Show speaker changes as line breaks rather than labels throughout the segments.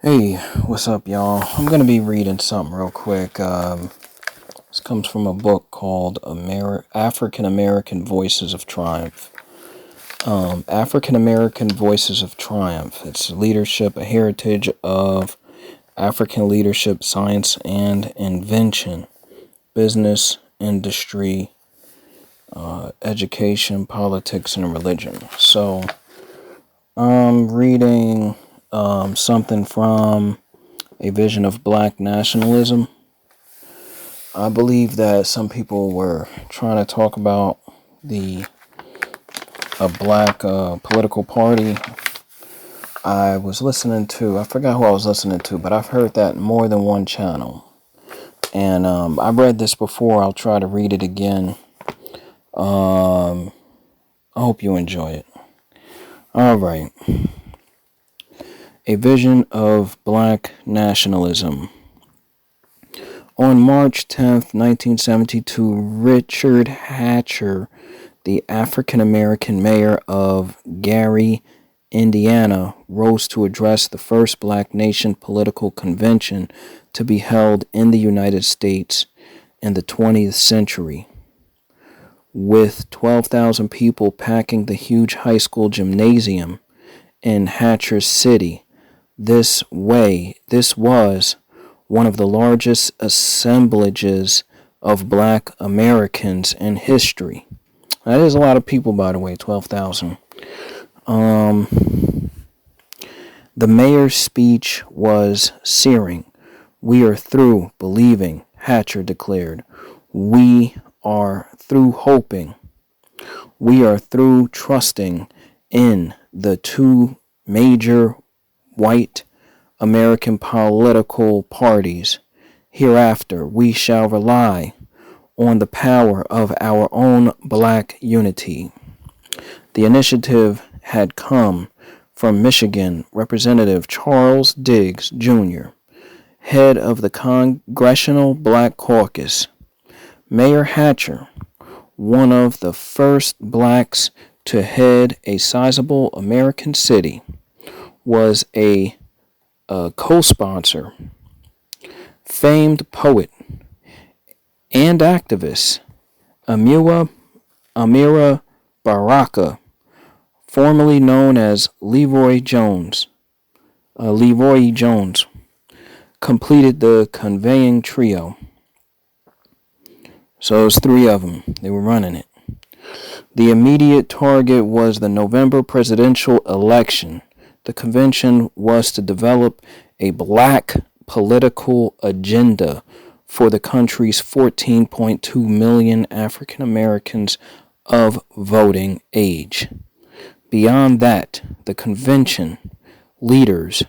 Hey, what's up, y'all? I'm going to be reading something real quick. This comes from a book called African American Voices of Triumph. African American Voices of Triumph. It's leadership, a heritage of African leadership, science and invention, business, industry, education, politics, and religion. So, I'm reading something from A Vision of Black Nationalism. I believe that some people were trying to talk about a black political party. I forgot who I was listening to, but I've heard that in more than one channel. And I've read this before. I'll try to read it again. I hope you enjoy it. All right. A Vision of Black Nationalism. On March 10th, 1972, Richard Hatcher, the African-American mayor of Gary, Indiana, rose to address the first Black Nation political convention to be held in the United States in the 20th century. With 12,000 people packing the huge high school gymnasium in Hatcher's city, this was one of the largest assemblages of Black Americans in history. That is a lot of people, by the way, 12,000. The mayor's speech was searing. "We are through believing," Hatcher declared. "We are through hoping. We are through trusting in the two major white American political parties. Hereafter, we shall rely on the power of our own Black unity." The initiative had come from Michigan Representative Charles Diggs, Jr., head of the Congressional Black Caucus. Mayor Hatcher, one of the first blacks to head a sizable American city, was a co-sponsor. Famed poet and activist Amira Baraka, formerly known as Leroy Jones, completed the conveying trio. So it was three of them. They were running it. The immediate target was the November presidential election. The convention was to develop a black political agenda for the country's 14.2 million African Americans of voting age. Beyond that, the convention leaders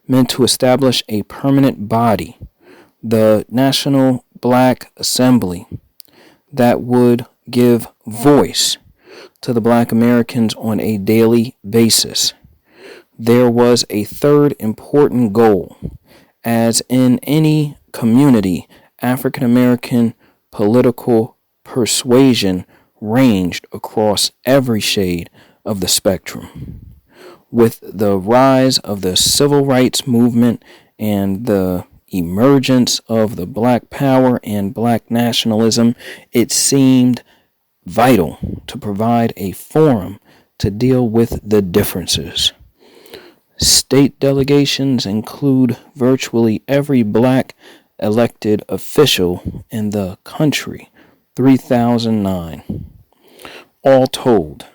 meant to establish a permanent body, the National Black Assembly, that would give voice to the Black Americans on a daily basis. There was a third important goal. As in any community, African American political persuasion ranged across every shade of the spectrum. With the rise of the civil rights movement and the emergence of the Black Power and Black nationalism, it seemed vital to provide a forum to deal with the differences. State delegations include virtually every Black elected official in the country, 3,009, all told.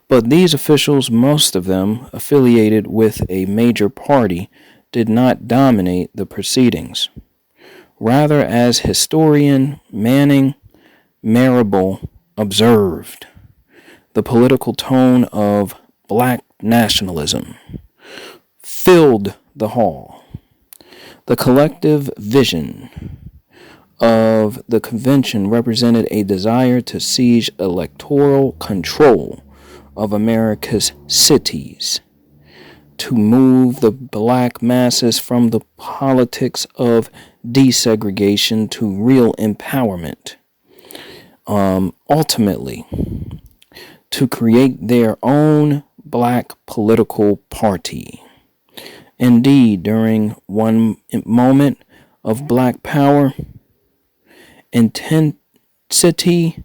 But these officials, most of them affiliated with a major party, did not dominate the proceedings. Rather, as historian Manning Marable observed, the political tone of Black nationalism filled the hall. The collective vision of the convention represented a desire to seize electoral control of America's cities, to move the Black masses from the politics of desegregation to real empowerment. Ultimately, to create their own Black political party. Indeed, during one moment of black power intensity,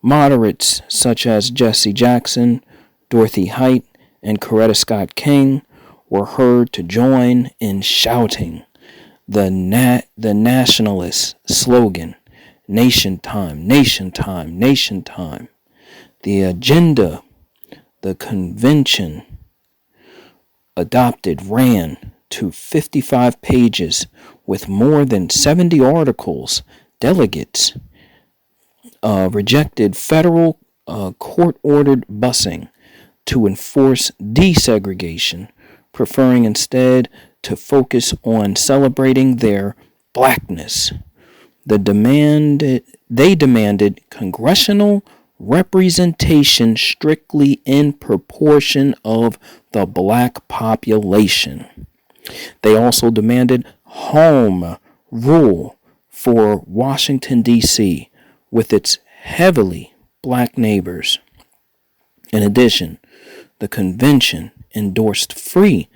moderates such as Jesse Jackson, Dorothy Height, and Coretta Scott King were heard to join in shouting the nationalist slogan, "Nation time, nation time, nation time." The agenda the convention adopted ran to 55 pages with more than 70 articles. Delegates rejected federal court-ordered busing to enforce desegregation, preferring instead to focus on celebrating their blackness. They demanded congressional representation strictly in proportion of the black population. They also demanded home rule for Washington, D.C., with its heavily black neighbors. In addition, the convention endorsed free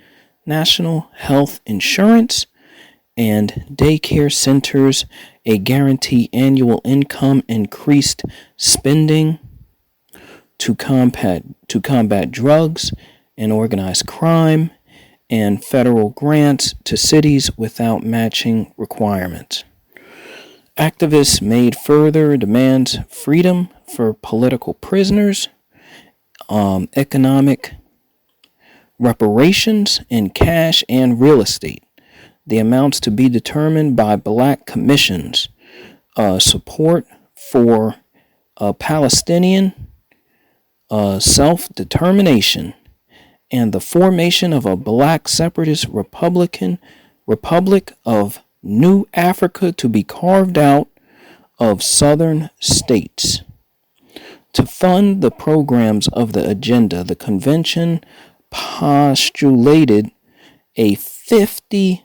national health insurance and daycare centers, a guarantee annual income, increased spending to combat drugs and organized crime, and federal grants to cities without matching requirements. Activists made further demands: freedom for political prisoners, economic reparations in cash and real estate, the amounts to be determined by black commissions, support for Palestinian self-determination, and the formation of a black separatist Republic of New Africa to be carved out of southern states. To fund the programs of the agenda, the convention postulated a 50%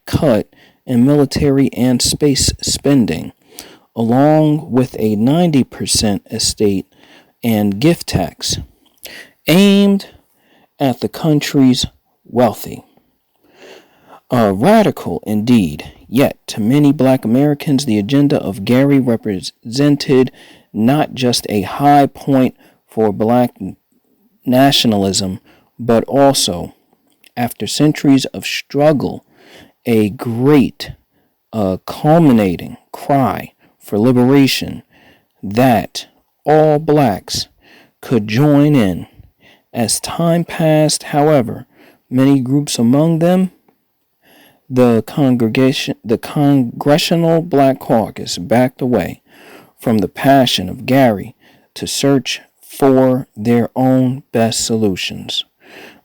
cut in military and space spending, along with a 90% estate and gift tax aimed at the country's wealthy. Radical indeed, yet to many black Americans, the agenda of Gary represented not just a high point for black nationalism, but also, after centuries of struggle, a great culminating cry for liberation that all blacks could join in. As time passed, however, many groups, among them the Congressional Black Caucus, backed away from the passion of Gary to search for their own best solutions.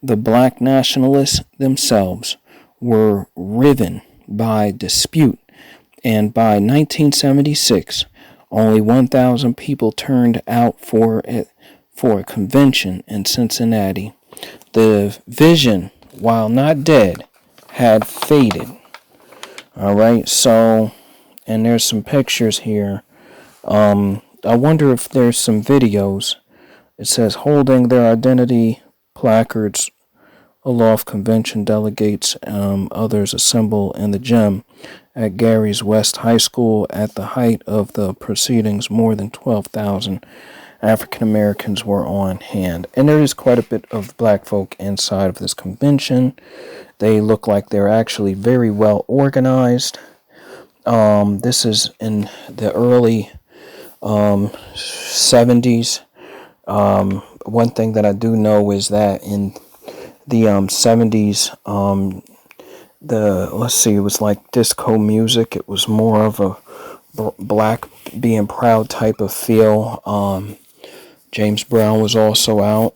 The black nationalists themselves were riven by dispute, and by 1976, only 1,000 people turned out for a convention in Cincinnati. The vision, while not dead, had faded. All right, so, and there's some pictures here. I wonder if there's some videos. It says holding their identity placards aloft, convention delegates, others assemble in the gym at Gary's West High School. At the height of the proceedings, more than 12,000 African Americans were on hand. And there is quite a bit of black folk inside of this convention. They look like they're actually very well organized. This is in the early 70s. One thing that I do know is that in the 70s, it was like disco music. It was more of a black being proud type of feel. James Brown was also out.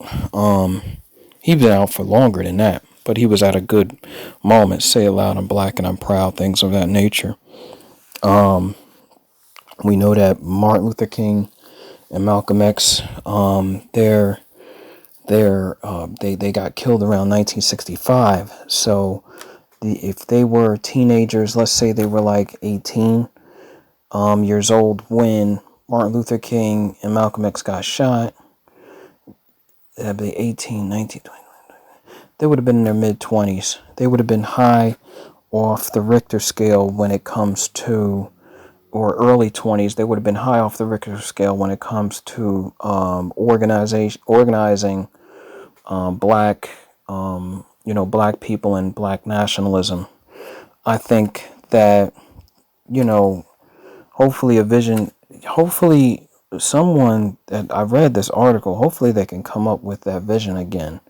He's been out for longer than that, but he was at a good moment. Say it loud, I'm black and I'm proud, things of that nature. We know that Martin Luther King and Malcolm X, they got killed around 1965. So if they were teenagers, let's say they were like 18 years old when Martin Luther King and Malcolm X got shot, that'd be 18, 19, 20. they would have been in their mid-20s. They would have been high off the Richter scale when it comes to, or early 20s. They would have been high off the Richter scale when it comes to organizing black, black people and black nationalism. I think that, you know, hopefully someone that I read this article, hopefully they can come up with that vision again.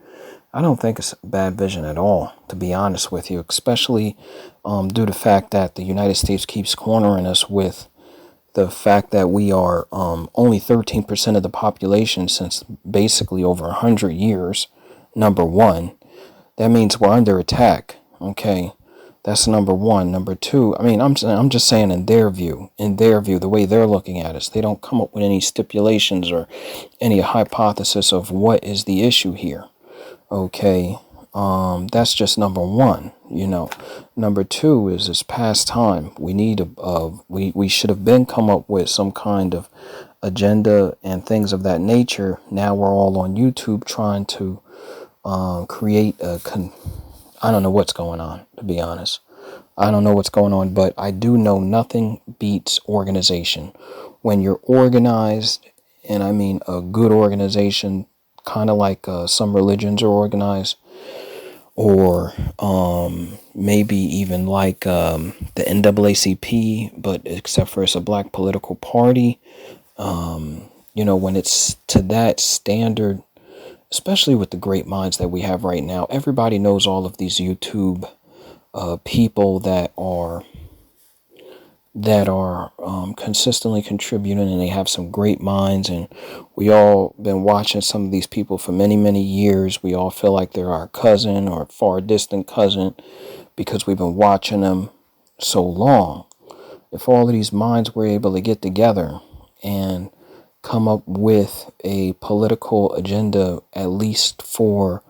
I don't think it's a bad vision at all, to be honest with you, especially due to the fact that the United States keeps cornering us with the fact that we are only 13% of the population since basically over 100 years, number one. That means we're under attack, okay? That's number one. Number two, I mean, I'm just saying in their view, the way they're looking at us, they don't come up with any stipulations or any hypothesis of what is the issue here, okay? That's just number one, Number two is it's past time. We should have been come up with some kind of agenda and things of that nature. Now we're all on YouTube trying to create I don't know what's going on, to be honest. I don't know what's going on, but I do know nothing beats organization. When you're organized, and I mean a good organization, kind of like some religions are organized, or maybe even like the NAACP, but except for it's a black political party. When it's to that standard, especially with the great minds that we have right now, everybody knows all of these YouTube people that are consistently contributing, and they have some great minds, and we all been watching some of these people for many, many years. We all feel like they're our cousin or far distant cousin because we've been watching them so long. If all of these minds were able to get together and come up with a political agenda, at least for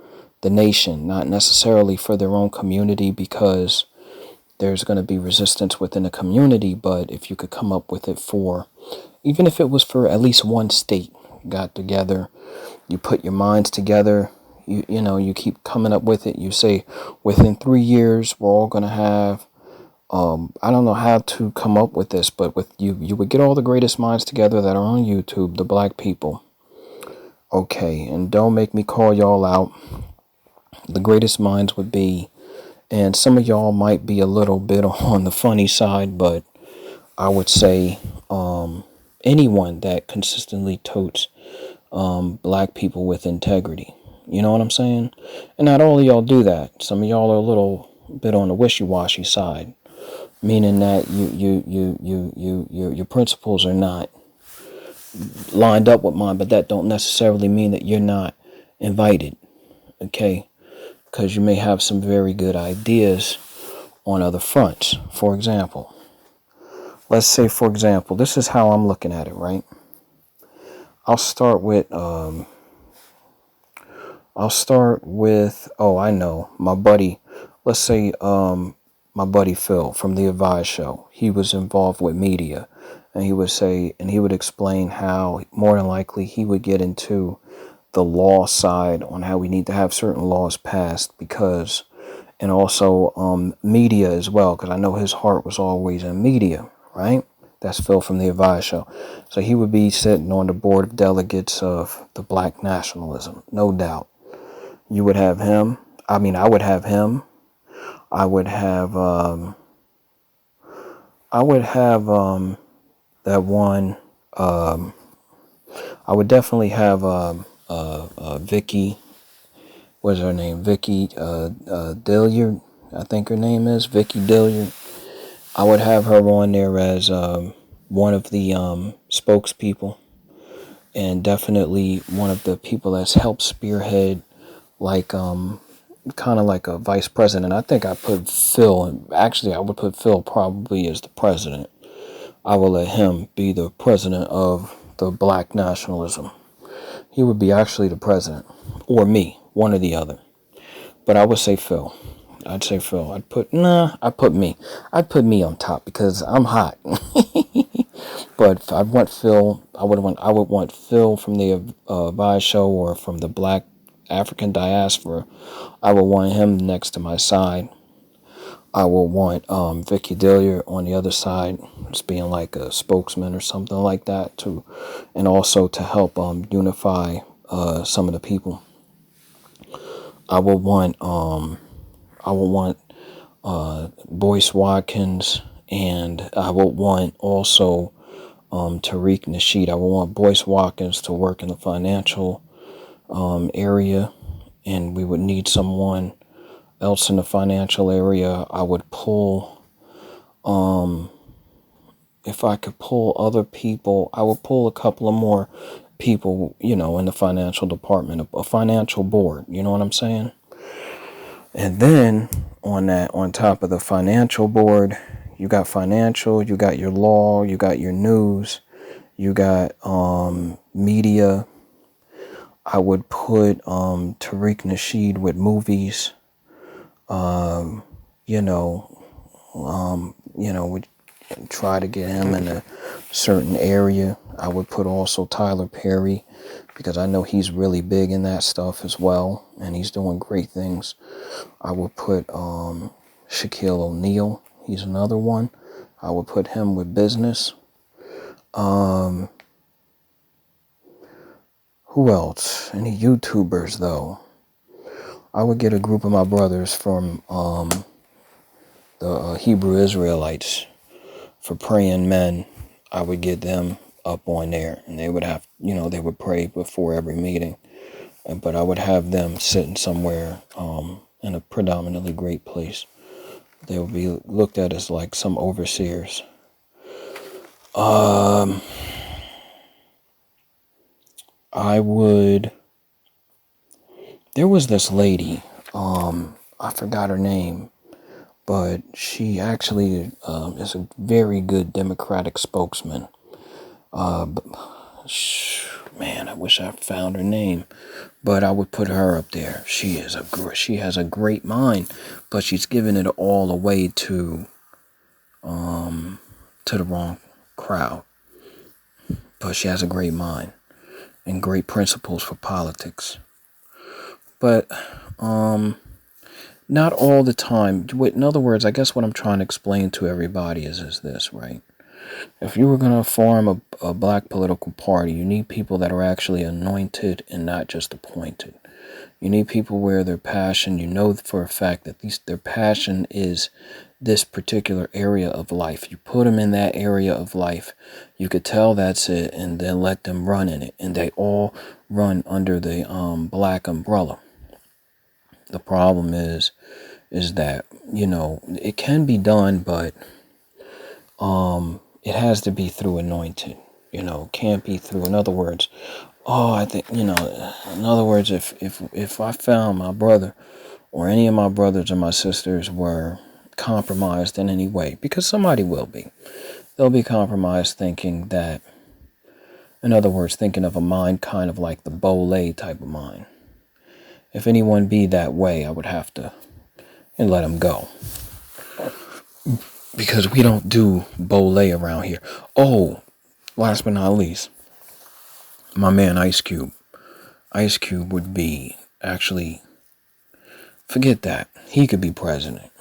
the nation, not necessarily for their own community, because there's going to be resistance within the community. But if you could come up with it for, even if it was for at least one state, got together, you put your minds together, you keep coming up with it. You say within 3 years, we're all going to have, I don't know how to come up with this, but with you would get all the greatest minds together that are on YouTube, the black people. Okay, and don't make me call y'all out. The greatest minds would be, and some of y'all might be a little bit on the funny side, but I would say anyone that consistently totes black people with integrity. You know what I'm saying? And not all of y'all do that. Some of y'all are a little bit on the wishy-washy side, meaning that your principles are not lined up with mine, but that don't necessarily mean that you're not invited, okay? Because you may have some very good ideas on other fronts. For example, let's say, this is how I'm looking at it, right? I'll start with, oh, I know, my buddy, let's say, my buddy Phil from the Advice Show. He was involved with media, and he would explain how more than likely he would get into the law side on how we need to have certain laws passed, because, and also media as well, because I know his heart was always in media, right? That's Phil from the Advice Show. So he would be sitting on the board of delegates of the black nationalism, no doubt. You would have him. I mean, I would have him. I would have that one. I would definitely have Vicky. What's her name? Vicky Dilliard. I think her name is Vicky Dilliard. I would have her on there as one of the spokespeople, and definitely one of the people that's helped spearhead, like kind of like a vice president. I think I put Phil, and actually I would put Phil probably as the president. I will let him be the president of the black nationalism. He would be actually the president, or me, one or the other. But I would say Phil. I'd put me. I'd put me on top because I'm hot. But if I want Phil, I would want Phil from the Advice Show, or from the black African diaspora, I would want him next to my side. I would want Vicky Dillier on the other side, just being like a spokesman or something like that, too, and also to help unify some of the people. I would want Boyce Watkins, and I would want also Tariq Nasheed. I would want Boyce Watkins to work in the financial area, and we would need someone else in the financial area. I would pull, if I could pull other people, I would pull a couple of more people, in the financial department, a financial board, you know what I'm saying? And then on top of the financial board, you got financial, you got your law, you got your news, you got media. I would put Tariq Nasheed with movies. Would try to get him in a certain area. I would put also Tyler Perry, because I know he's really big in that stuff as well, and he's doing great things. I would put Shaquille O'Neal. He's another one. I would put him with business. Who else? Any YouTubers, though? I would get a group of my brothers from the Hebrew Israelites for praying men. I would get them up on there, and they would have, they would pray before every meeting. But I would have them sitting somewhere in a predominantly great place. They would be looked at as like some overseers. There was this lady, I forgot her name, but she actually is a very good Democratic spokesman. Man, I wish I found her name, but I would put her up there. She has a great mind, but she's giving it all away to the wrong crowd. But she has a great mind and great principles for politics. But not all the time. In other words, I guess what I'm trying to explain to everybody is this, right? If you were going to form a black political party, you need people that are actually anointed and not just appointed. You need people where their passion, for a fact that their passion is this particular area of life. You put them in that area of life, you could tell that's it, and then let them run in it. And they all run under the black umbrella. The problem is that, it can be done, but it has to be through anointed, can't be through, in other words, I think, in other words, if I found my brother or any of my brothers or my sisters were compromised in any way, because somebody will be, they'll be compromised thinking that, in other words, thinking of a mind kind of like the Bolé type of mind. If anyone be that way, I would have to let them go. Because we don't do Bolé around here. Oh, last but not least, my man Ice Cube. Ice Cube would be actually, forget that. He could be president.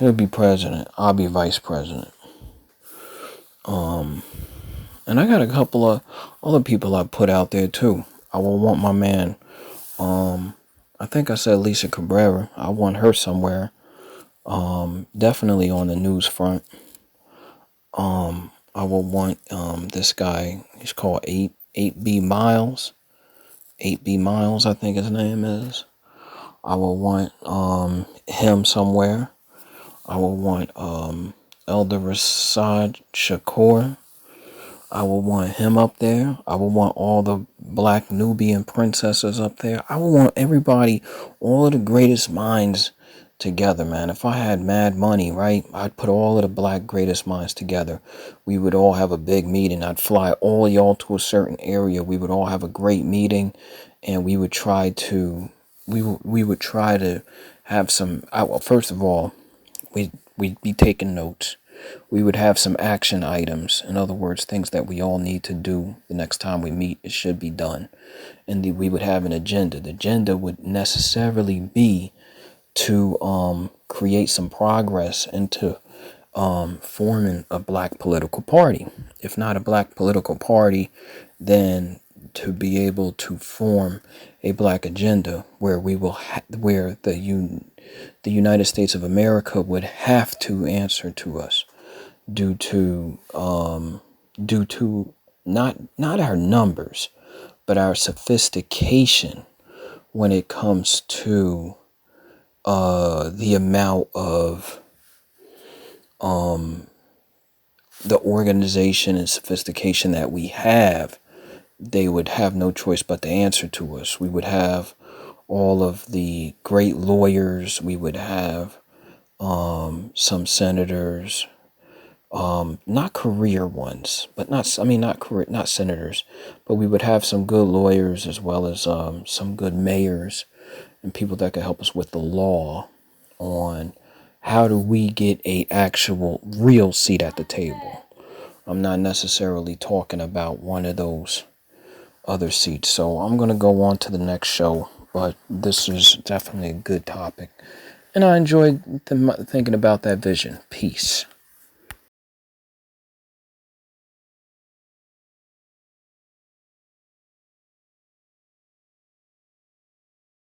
He'll be president. I'll be vice president. And I got a couple of other people I put out there too. I will want my man, I think I said Lisa Cabrera. I want her somewhere. Definitely on the news front. I will want this guy. He's called 8B Miles. 8B Miles, I think his name is. I will want him somewhere. I will want Elder Rasad Shakur. I will want him up there. I will want all the black Nubian princesses up there. I will want everybody, all of the greatest minds together, man. If I had mad money, right, I'd put all of the black greatest minds together. We would all have a big meeting. I'd fly all y'all to a certain area. We would all have a great meeting, and we would try to have some. Well, first of all, we'd be taking notes. We would have some action items. In other words, things that we all need to do the next time we meet. It should be done. And we would have an agenda. The agenda would necessarily be to create some progress into forming a black political party. If not a black political party, then to be able to form a black agenda where we will where the United States of America would have to answer to us due to not our numbers, but our sophistication when it comes to the amount of the organization and sophistication that we have. They would have no choice but to answer to us. We would have all of the great lawyers. We would have some senators, not career ones, but not senators, but we would have some good lawyers as well as some good mayors and people that could help us with the law on how do we get a actual real seat at the table. I'm not necessarily talking about one of those other seats. So I'm going to go on to the next show, but this is definitely a good topic. And I enjoyed thinking about that vision. Peace.